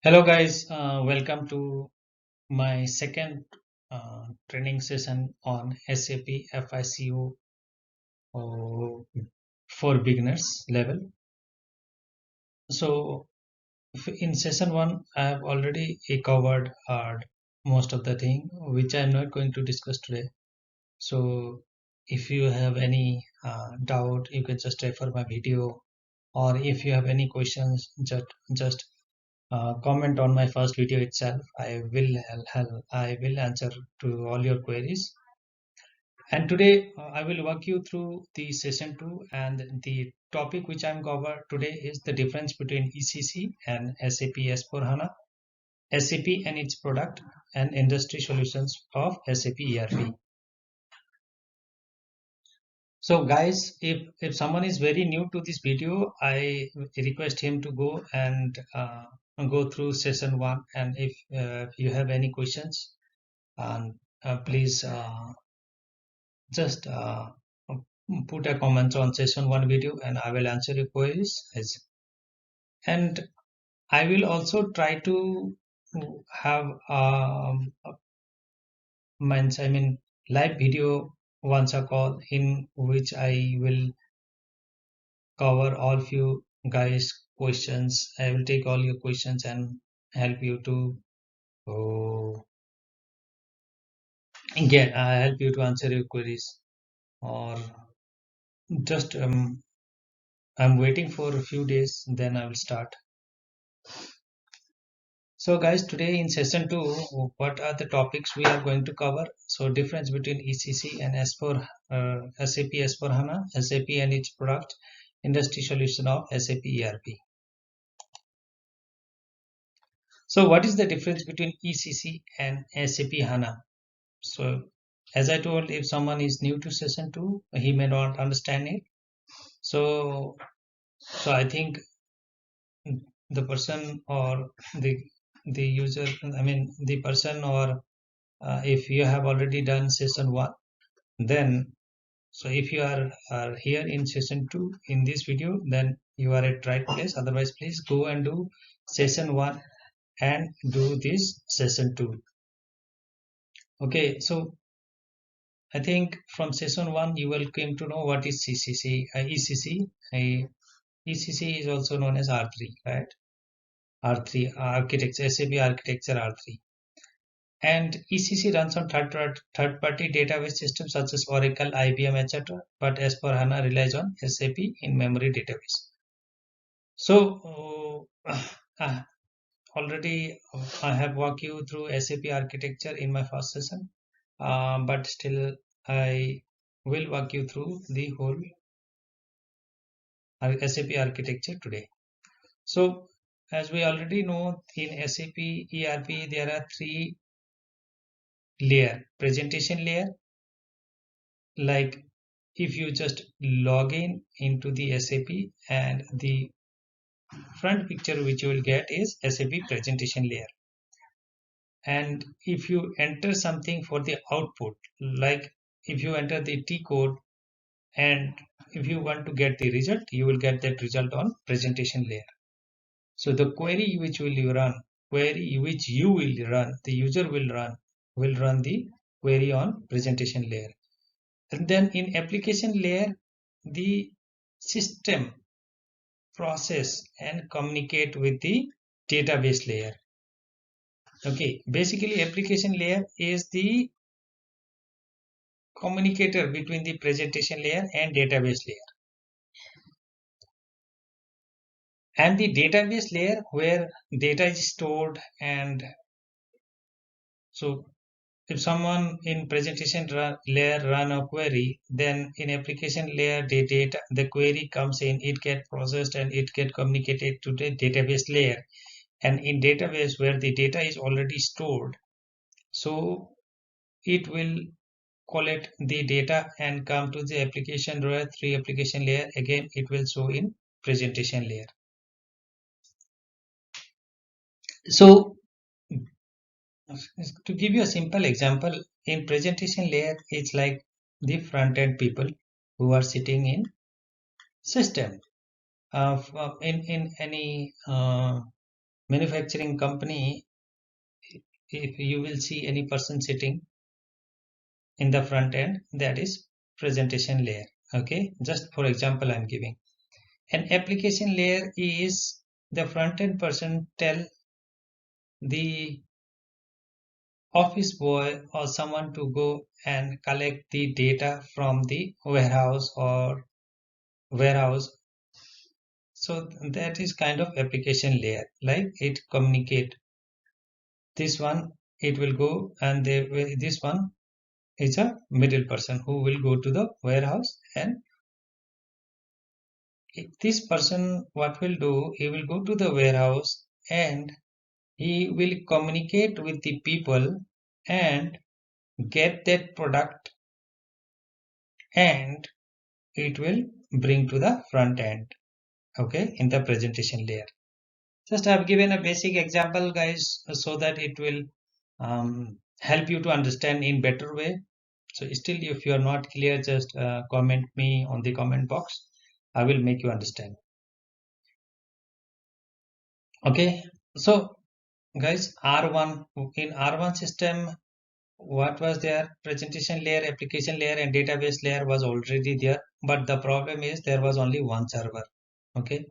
Hello guys, welcome to my second training session on SAP FICO for beginners level. So in session 1, I have already covered most of the thing which I am not going to discuss today. So if you have any doubt, you can just refer my video, or if you have any questions, just comment on my first video itself. I will answer to all your queries. And today I will walk you through the session 2, and the topic which I'm cover today is the difference between ECC and SAP S/4HANA, SAP and its product, and industry solutions of SAP ERP. So guys, if someone is very new to this video, I request him to go and go through session 1, and if you have any questions, and please just put a comment on session 1 video and I will answer your queries. And I will also try to have live video once a call in which I will cover all few guys questions. I will take all your questions and help you to uh, help you to answer your queries, or just I'm waiting for a few days, then I will start. So guys, today in session 2, what are the topics we are going to cover? So difference between ECC and SAP S/4HANA, SAP and its product, industry solution of SAP ERP. So what is the difference between ECC and SAP HANA? So as I told, if someone is new to session 2, he may not understand it. So I think the person or the user, the person, or if you have already done session 1, then so if you are here in session 2 in this video, then you are at right place. Otherwise, please go and do session 1 and do this session 2. Okay, so I think from session 1 you will come to know what is ECC. ECC is also known as R3, right? R3 architecture, SAP architecture R3. And ECC runs on third-party database systems such as Oracle, IBM, etc. But S/4HANA relies on SAP in-memory database. So already I have walked you through SAP architecture in my first session, but still I will walk you through the whole SAP architecture today. So as we already know, in SAP ERP there are 3 layers: presentation layer, like if you just log in into the SAP, and the front picture which you will get is SAP presentation layer. And if you enter something for the output, like if you enter the T code, and if you want to get the result, you will get that result on presentation layer. So the query which you will run, the user will run the query on presentation layer. And then in application layer, the system process and communicate with the database layer. Okay, basically application layer is the communicator between the presentation layer and database layer. And the database layer where data is stored. And so if someone in presentation layer run a query, then in application layer the query comes in, it get processed and it get communicated to the database layer. And in database where the data is already stored, so it will collect the data and come to the application layer, 3 application layer. Again, it will show in presentation layer. So to give you a simple example, in presentation layer, it's like the front end people who are sitting in system in any manufacturing company, if you will see any person sitting in the front end, that is presentation layer. Okay, just for example I'm giving. An application layer is the front end person tell the office boy or someone to go and collect the data from the warehouse. So that is kind of application layer, like it communicate this one, it will go, and this one is a middle person who will go to the warehouse, and this person what will do, he will go to the warehouse and he will communicate with the people and get that product, and it will bring to the front end, okay, in the presentation layer. Just I've given a basic example, guys, so that it will help you to understand in better way. So still, if you are not clear, just comment me on the comment box. I will make you understand. Okay. So guys, R1, in R1 system, what was there? Presentation layer, application layer, and database layer was already there. But the problem is there was only one server. Okay.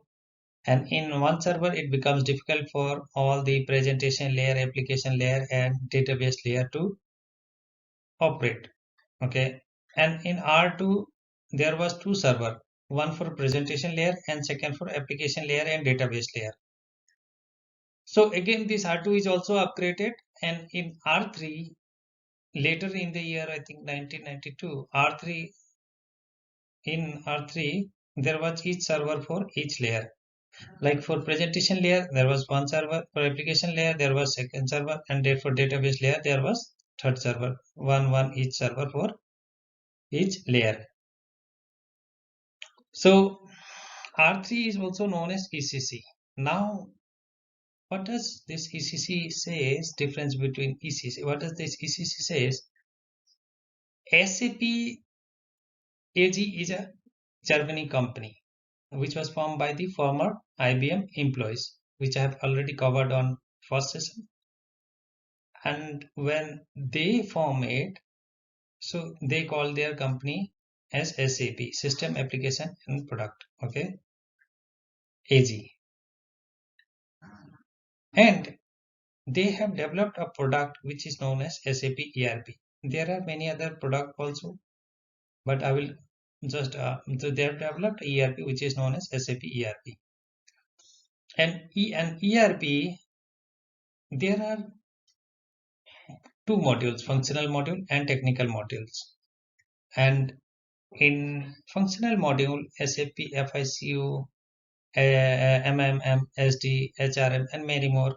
And in one server, it becomes difficult for all the presentation layer, application layer, and database layer to operate. Okay. And in R2, there was two server, one for presentation layer and second for application layer and database layer. So again, this R2 is also upgraded, and in R3, later in the year, I think 1992, R3, in R3, there was each server for each layer. Like for presentation layer, there was one server. For application layer, there was second server, and for database layer, there was third server. One each server for each layer. So R3 is also known as ECC. Now, what does this ECC says? Difference between ECC. What does this ECC says? SAP AG is a Germany company which was formed by the former IBM employees, which I have already covered on first session. And when they form it, so they call their company as SAP, System Application and Product, okay, AG. And they have developed a product which is known as SAP ERP. There are many other products also, but I will just, so they have developed ERP which is known as SAP ERP. And an ERP, there are two modules, functional module and technical modules. And in functional module, SAP FICO, MMM, SD, HRM, and many more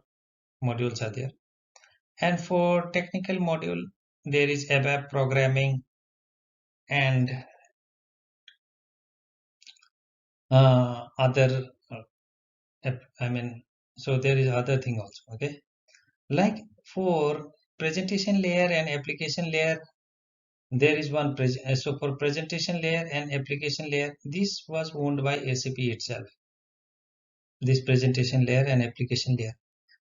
modules are there. And for technical module, there is ABAP programming and other, I mean, so there is other thing also, okay? Like for presentation layer and application layer, there is one, so for presentation layer and application layer, this was owned by SAP itself, this presentation layer and application layer.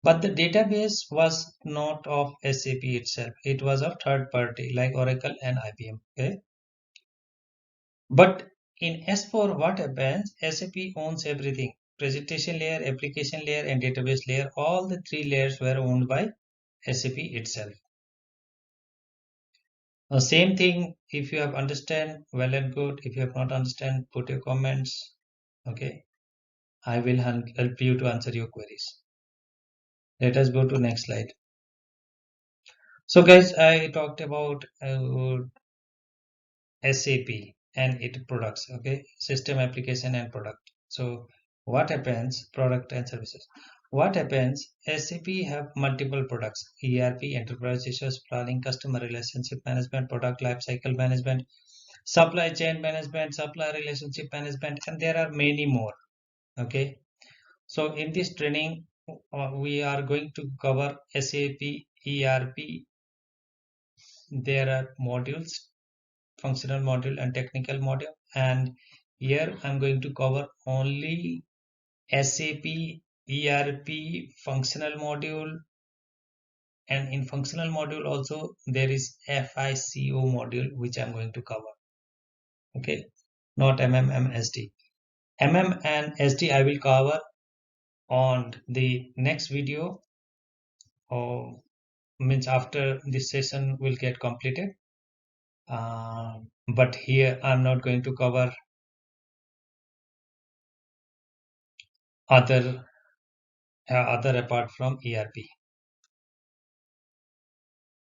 But the database was not of SAP itself. It was of third party like Oracle and IBM. Okay. But in S4, what happens? SAP owns everything. Presentation layer, application layer, and database layer. All the three layers were owned by SAP itself. Now, same thing. If you have understand, well and good. If you have not understand, put your comments. Okay. I will help you to answer your queries. Let us go to next slide. So guys, I talked about SAP and its products, okay, system application and product. So what happens, product and services, what happens, SAP have multiple products, ERP, enterprise issues planning, customer relationship management, product lifecycle management, supply chain management, supplier relationship management, and there are many more. Okay, so in this training we are going to cover SAP ERP. There are modules, functional module and technical module, and here I'm going to cover only SAP ERP functional module, and in functional module also there is FICO module which I'm going to cover. Okay, not MMMSD. MM and SD I will cover on the next video, or means after this session will get completed. But here I'm not going to cover other apart from ERP.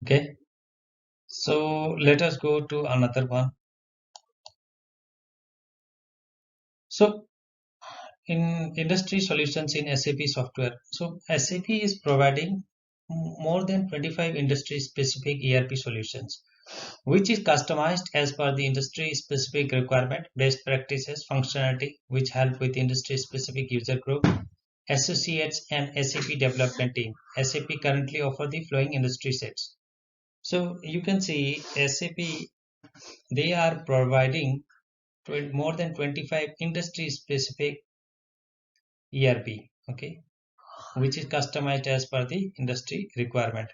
Okay, so let us go to another one. So in industry solutions in SAP software, so SAP is providing more than 25 industry specific ERP solutions which is customized as per the industry specific requirement, best practices, functionality which help with industry specific user group, associates and SAP development team. SAP currently offer the flowing industry sets. So you can see SAP, they are providing more than 25 industry specific ERP, okay, which is customized as per the industry requirement.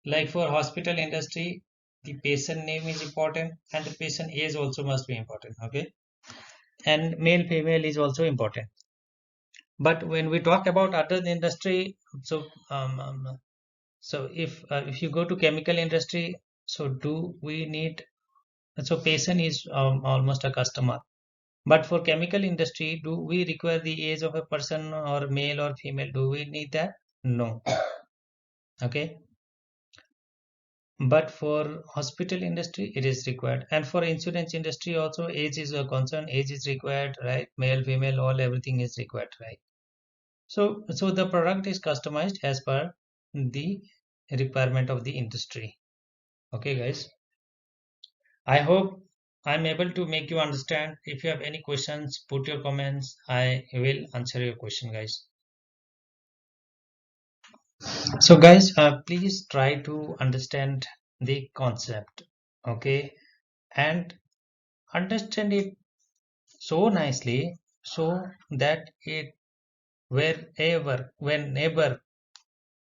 Like for hospital industry, the patient name is important and the patient age also must be important, okay, and male female is also important. But when we talk about other industry, so if you go to chemical industry, so do we need, so patient is almost a customer. But for chemical industry, do we require the age of a person or male or female? Do we need that? No. Okay. But for hospital industry, it is required. And for insurance industry also, age is a concern. Age is required, right? Male, female, all everything is required, right? So the product is customized as per the requirement of the industry. Okay, guys. I hope I'm able to make you understand. If you have any questions, put your comments. I will answer your question, guys. So, guys, please try to understand the concept, okay, and understand it so nicely so that it whenever,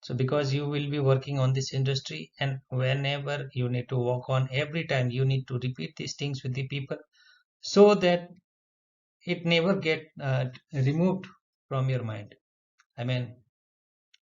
so because you will be working on this industry and whenever you need to work on, every time you need to repeat these things with the people so that it never get removed from your mind. I mean,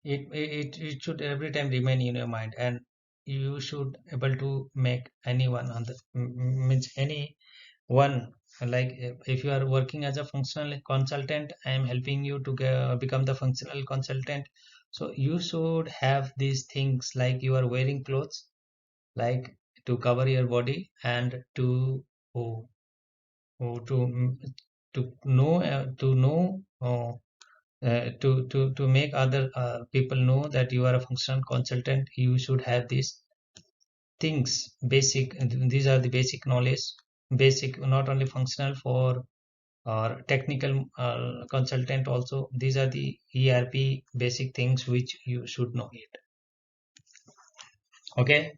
it should every time remain in your mind, and you should able to make anyone on the means anyone, like if you are working as a functional consultant, I am helping you to become the functional consultant. So you should have these things like you are wearing clothes, like to cover your body and to oh, oh, to know to make other people know that you are a functional consultant. You should have these things basic. These are the basic knowledge, basic, not only functional for or technical consultant also. These are the ERP basic things which you should know it. Okay,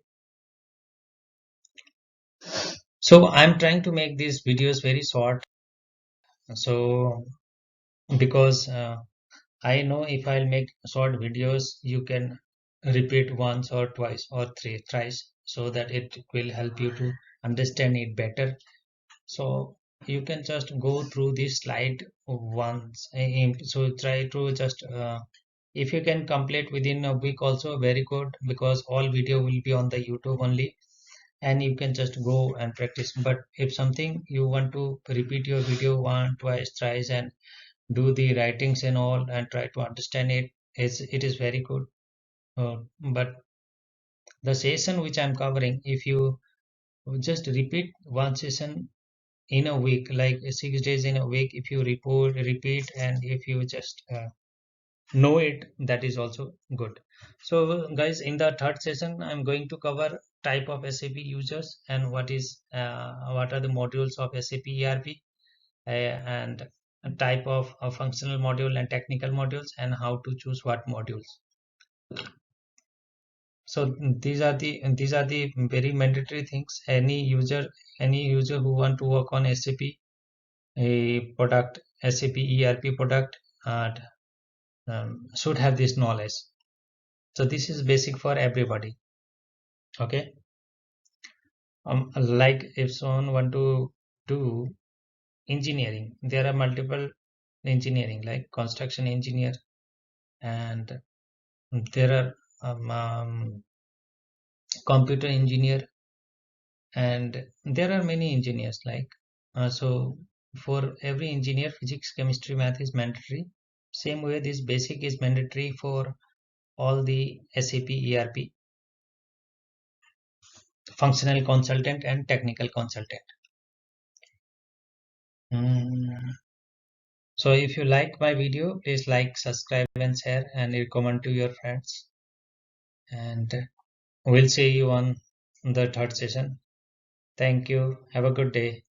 so I'm trying to make these videos very short, so because I know if I'll make short videos, you can repeat once or twice or thrice so that it will help you to understand it better. So you can just go through this slide once. So try to just if you can complete within a week also very good, because all video will be on the YouTube only and you can just go and practice. But if something you want to repeat your video one, twice, thrice and do the writings and all and try to understand it, it is very good. But the session which I'm covering, if you just repeat one session in a week, like 6 days in a week, if you repeat and if you just know it, that is also good. So guys, in the third session I'm going to cover type of SAP users and what are the modules of SAP ERP, and a type of a functional module and technical modules and how to choose what modules. So these are the very mandatory things. Any user who want to work on SAP a product, SAP ERP product, should have this knowledge. So this is basic for everybody. Okay. Like if someone want to do engineering, there are multiple engineering like construction engineer, and there are computer engineer, and there are many engineers like so for every engineer, physics, chemistry, math is mandatory. Same way this basic is mandatory for all the SAP ERP functional consultant and technical consultant. Mm. So if you like my video, please like, subscribe and share and recommend to your friends, and we'll see you on the third session. Thank you. Have a good day.